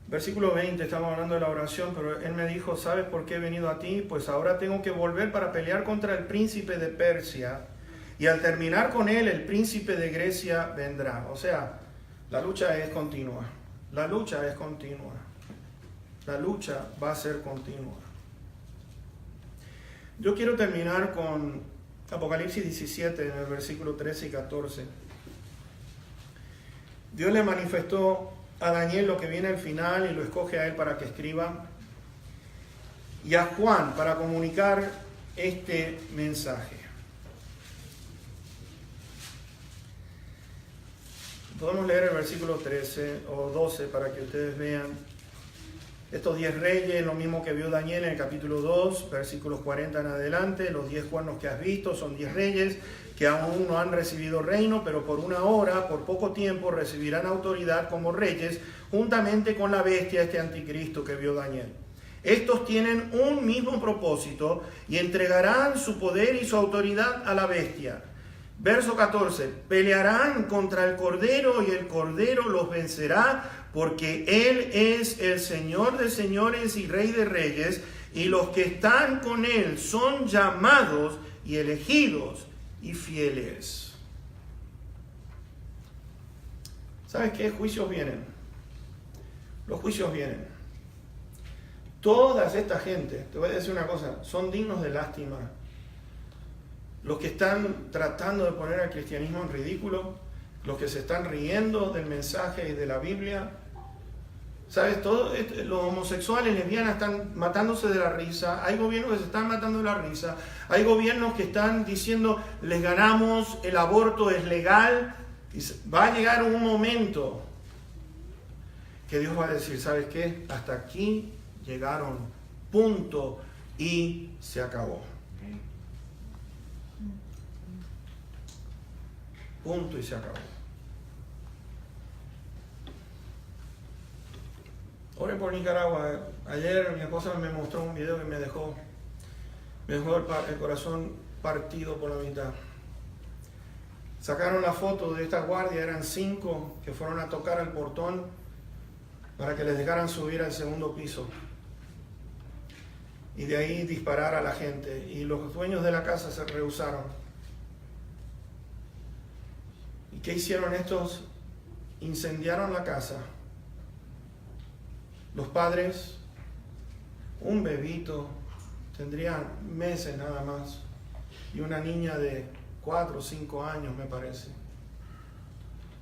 Versículo 20, estamos hablando de la oración, pero él me dijo, ¿sabes por qué he venido a ti? Pues ahora tengo que volver para pelear contra el príncipe de Persia, y al terminar con él, el príncipe de Grecia vendrá. O sea, la lucha es continua. La lucha es continua. La lucha va a ser continua. Yo quiero terminar con Apocalipsis 17, en el versículo 13 y 14. Dios le manifestó a Daniel lo que viene al final y lo escoge a él para que escriba, y a Juan para comunicar este mensaje. Podemos leer el versículo 13 o 12 para que ustedes vean estos 10 reyes, lo mismo que vio Daniel en el capítulo 2, versículos 40 en adelante. Los 10 cuernos que has visto son 10 reyes que aún no han recibido reino, pero por una hora, por poco tiempo, recibirán autoridad como reyes, juntamente con la bestia, este anticristo que vio Daniel. Estos tienen un mismo propósito y entregarán su poder y su autoridad a la bestia. Verso 14, pelearán contra el Cordero y el Cordero los vencerá, porque Él es el Señor de señores y Rey de reyes, y los que están con Él son llamados y elegidos y fieles. ¿Sabes qué? Juicios vienen. Los juicios vienen. Toda esta gente, te voy a decir una cosa, son dignos de lástima. Los que están tratando de poner al cristianismo en ridículo, los que se están riendo del mensaje de la Biblia. ¿Sabes? Los homosexuales, lesbianas están matándose de la risa. Hay gobiernos que se están matando de la risa. Hay gobiernos que están diciendo, les ganamos, el aborto es legal. Y va a llegar un momento que Dios va a decir, ¿sabes qué? Hasta aquí llegaron, punto, y se acabó. Punto y se acabó. Oren por Nicaragua. Ayer mi esposa me mostró un video que me dejó el corazón partido por la mitad. Sacaron la foto de esta guardia, eran 5 que fueron a tocar al portón para que les dejaran subir al segundo piso y de ahí disparar a la gente. Y los dueños de la casa se rehusaron. ¿Y qué hicieron estos? Incendiaron la casa. Los padres, un bebito, tendrían meses nada más, y una niña de 4 o 5 años, me parece.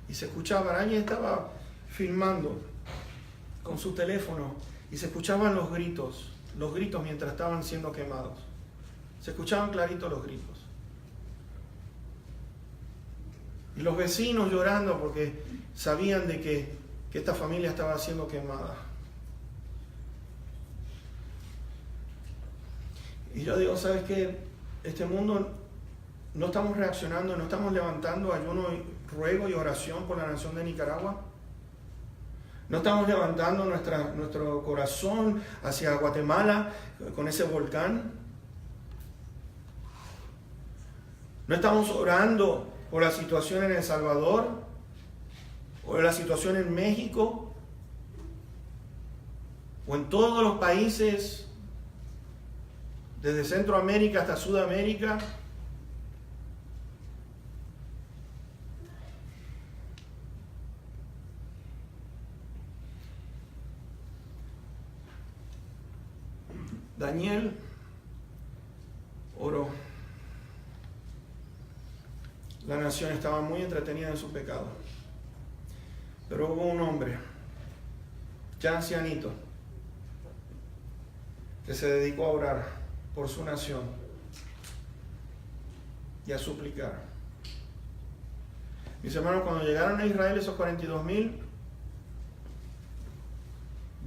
Y se escuchaban, alguien estaba filmando con su teléfono, y se escuchaban los gritos mientras estaban siendo quemados. Se escuchaban claritos los gritos. Y los vecinos llorando porque sabían de que esta familia estaba siendo quemada. Y yo digo, ¿sabes qué? Este mundo no estamos reaccionando, no estamos levantando ayuno, ruego y oración por la nación de Nicaragua. No estamos levantando nuestro corazón hacia Guatemala con ese volcán. No estamos orando por la situación en El Salvador, o la situación en México, o en todos los países, desde Centroamérica hasta Sudamérica. Daniel oró. La nación estaba muy entretenida en su pecado. Pero hubo un hombre, ya ancianito, que se dedicó a orar por su nación y a suplicar. Mis hermanos, cuando llegaron a Israel esos 42,000,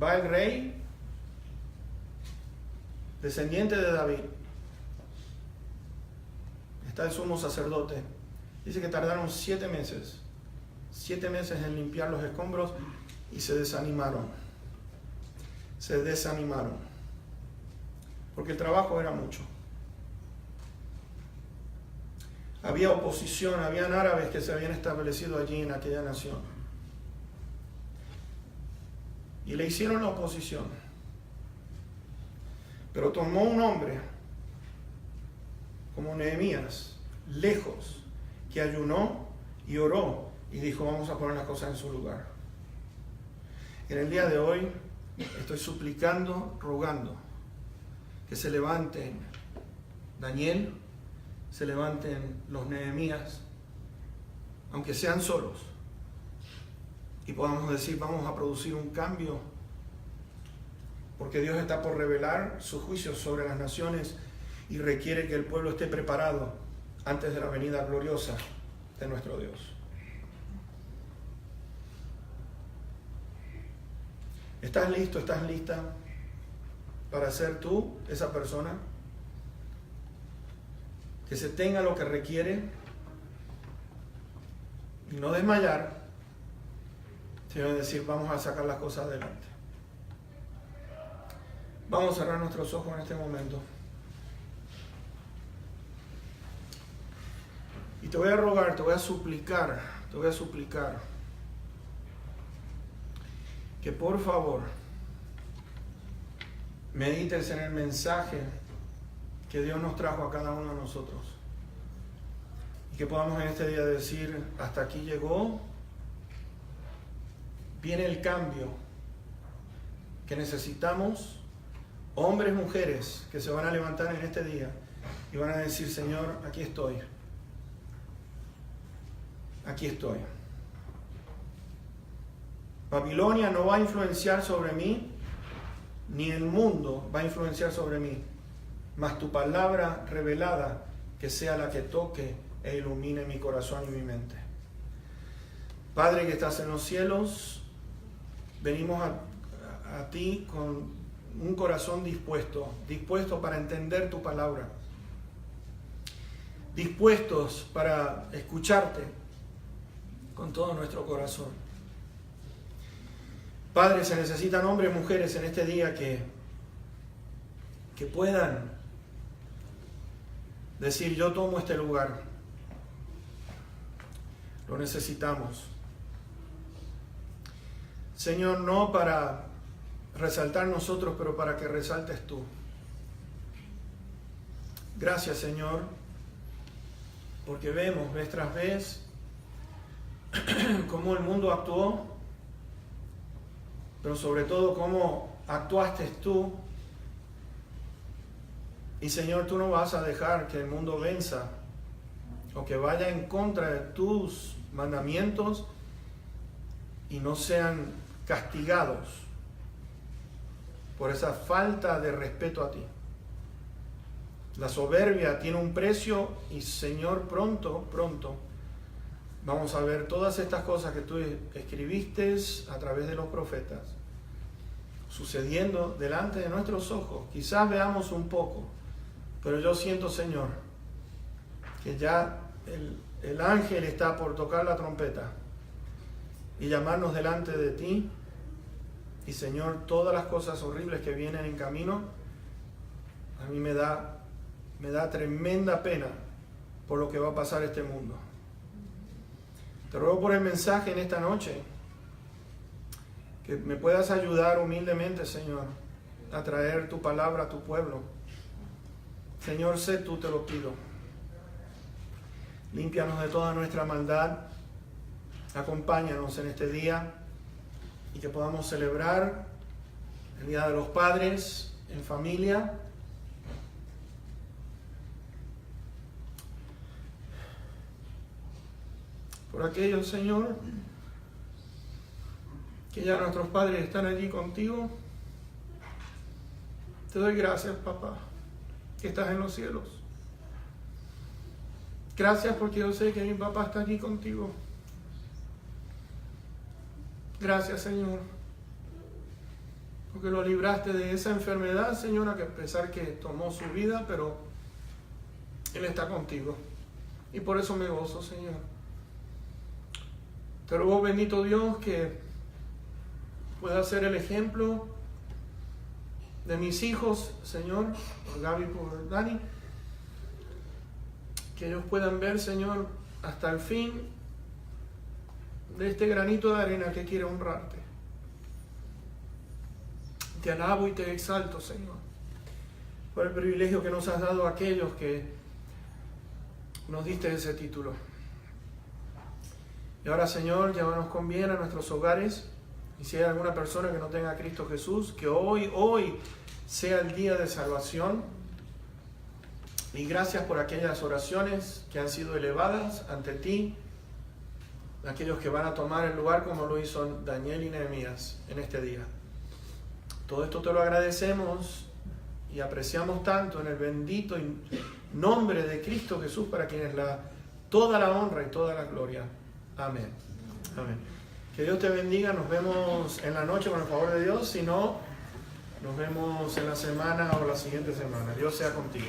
va el rey, descendiente de David, está el sumo sacerdote. Dice que tardaron 7 meses. 7 meses en limpiar los escombros y se desanimaron. Se desanimaron. Porque el trabajo era mucho. Había oposición, habían árabes que se habían establecido allí en aquella nación. Y le hicieron la oposición. Pero tomó un hombre como Nehemías, lejos, que ayunó y oró y dijo, vamos a poner las cosas en su lugar. En el día de hoy estoy suplicando, rogando que se levanten Daniel, se levanten los Nehemías, aunque sean solos, y podamos decir, vamos a producir un cambio, porque Dios está por revelar sus juicios sobre las naciones y requiere que el pueblo esté preparado antes de la venida gloriosa de nuestro Dios. ¿Estás listo? ¿Estás lista para ser tú esa persona que se tenga lo que requiere y no desmayar, sino decir, vamos a sacar las cosas adelante? Vamos a cerrar nuestros ojos en este momento. Y te voy a rogar, te voy a suplicar que por favor medites en el mensaje que Dios nos trajo a cada uno de nosotros. Y que podamos en este día decir, hasta aquí llegó, viene el cambio que necesitamos, hombres, mujeres que se van a levantar en este día y van a decir, Señor, aquí estoy. Aquí estoy. Babilonia no va a influenciar sobre mí, ni el mundo va a influenciar sobre mí, mas tu palabra revelada que sea la que toque e ilumine mi corazón y mi mente. Padre que estás en los cielos, venimos a ti con un corazón dispuesto para entender tu palabra, dispuestos para escucharte con todo nuestro corazón. Padre, se necesitan hombres y mujeres en este día que puedan decir, yo tomo este lugar. Lo necesitamos. Señor, no para resaltar nosotros, pero para que resaltes tú. Gracias, Señor, porque vemos vez tras vez cómo el mundo actuó, pero sobre todo cómo actuaste tú. Y Señor, tú no vas a dejar que el mundo venza o que vaya en contra de tus mandamientos y no sean castigados por esa falta de respeto a ti. La soberbia tiene un precio y Señor, pronto vamos a ver todas estas cosas que tú escribiste a través de los profetas sucediendo delante de nuestros ojos. Quizás veamos un poco, pero yo siento, Señor, que ya el ángel está por tocar la trompeta y llamarnos delante de ti. Y Señor, todas las cosas horribles que vienen en camino, a mí me da tremenda pena por lo que va a pasar este mundo. Te ruego por el mensaje en esta noche, que me puedas ayudar humildemente, Señor, a traer tu palabra a tu pueblo. Señor, sé tú, te lo pido. Límpianos de toda nuestra maldad. Acompáñanos en este día y que podamos celebrar el Día de los Padres en familia. Por aquellos, Señor, que ya nuestros padres están allí contigo, te doy gracias, papá, que estás en los cielos. Gracias porque yo sé que mi papá está allí contigo. Gracias, Señor, porque lo libraste de esa enfermedad, Señor, a pesar que tomó su vida, pero Él está contigo. y por eso me gozo, Señor. Te ruego, bendito Dios, que pueda ser el ejemplo de mis hijos, Señor, por Gaby y por Dani, que ellos puedan ver, Señor, hasta el fin de este granito de arena que quiere honrarte. Te alabo y te exalto, Señor, por el privilegio que nos has dado a aquellos que nos diste ese título. Y ahora, Señor, llévanos con bien a nuestros hogares. Y si hay alguna persona que no tenga a Cristo Jesús, que hoy sea el día de salvación. Y gracias por aquellas oraciones que han sido elevadas ante ti, aquellos que van a tomar el lugar como lo hizo Daniel y Nehemías en este día. Todo esto te lo agradecemos y apreciamos tanto en el bendito nombre de Cristo Jesús, para quien es toda la honra y toda la gloria. Amén. Amén. Que Dios te bendiga. Nos vemos en la noche con el favor de Dios. Si no, nos vemos en la semana o la siguiente semana. Dios sea contigo.